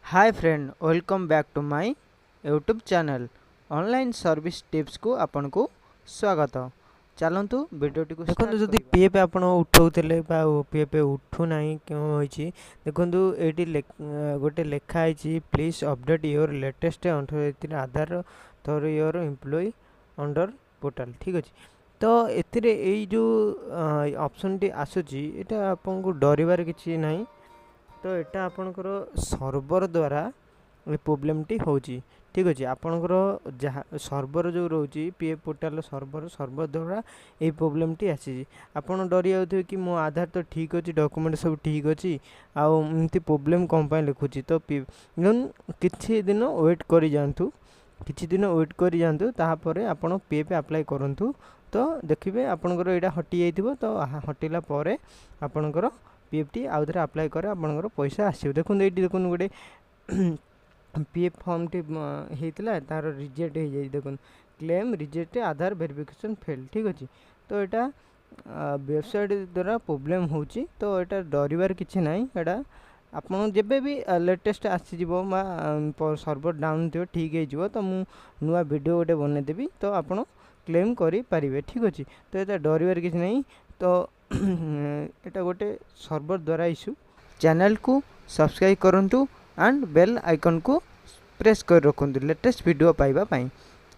Hi friend welcome back to my YouTube channel online service tips को आपन को स्वागत। चलतु वीडियो टी देखो जदि पीएफ आप उठाऊले पीएफ उठू ना क्यों होती देखो ये गोटे लिखाई प्लीज अपडेट योर लेटेस्ट आधार थर योर एम्प्लॉय अंडर पोर्टल ठीक अच्छे। तो ये जो ऑप्शन टी आसूची यहाँ आपको डरबार किसी ना। तो यहाँ आपणकर सर्वर द्वारा ये प्रोब्लेम टी होची ठीक अच्छे। आपणकर जहाँ सर्वर जो रोची पीएफ पोर्टाल सर्वर द्वारा ये प्रोब्लेम टी आसी आपड़ डरी जाते कि मो आधार तो ठीक अच्छे डॉक्यूमेंट सब ठीक अच्छी आमती प्रोब्लेम कौन पाई लिखुची। तो किछि दिन वेट कर जातु किछि दिन वेट कर जातु तापर आपड़ पीएफ अप्लाई करूँ तो देखिए आपणकर यहाँ हटि जाइथिबो। तो हटिला परे आपणकर पीएफ टी आउ थे अप्लाई करे आपंकर पैसा आसो। देखो ये देखो गोटे पीएफ फॉर्म टी होता तार रिजेक्ट हो जाए देखो क्लेम रिजेक्ट आधार वेरिफिकेशन फेल ठीक अच्छे। तो यहाँ वेबसाइट द्वारा प्रोब्लेम होची। तो यहाँ डरबार किसी ना यहाँ आप जब भी लेटेस्ट आसीज सर्वर डाउन थो ठीक हो तो मुझे नुआ वीडियो गोटे बनईदेवी तो आप क्लेम करें ठीक अच्छे। तो यहाँ डरबार किसी ना। तो এটা गोटे सर्वर द्वारा इश्यू चैनल को सब्सक्राइब करूँ एंड बेल आइकन को प्रेस कर रखुँ लेटेस्ट वीडियो पाइबा पाई।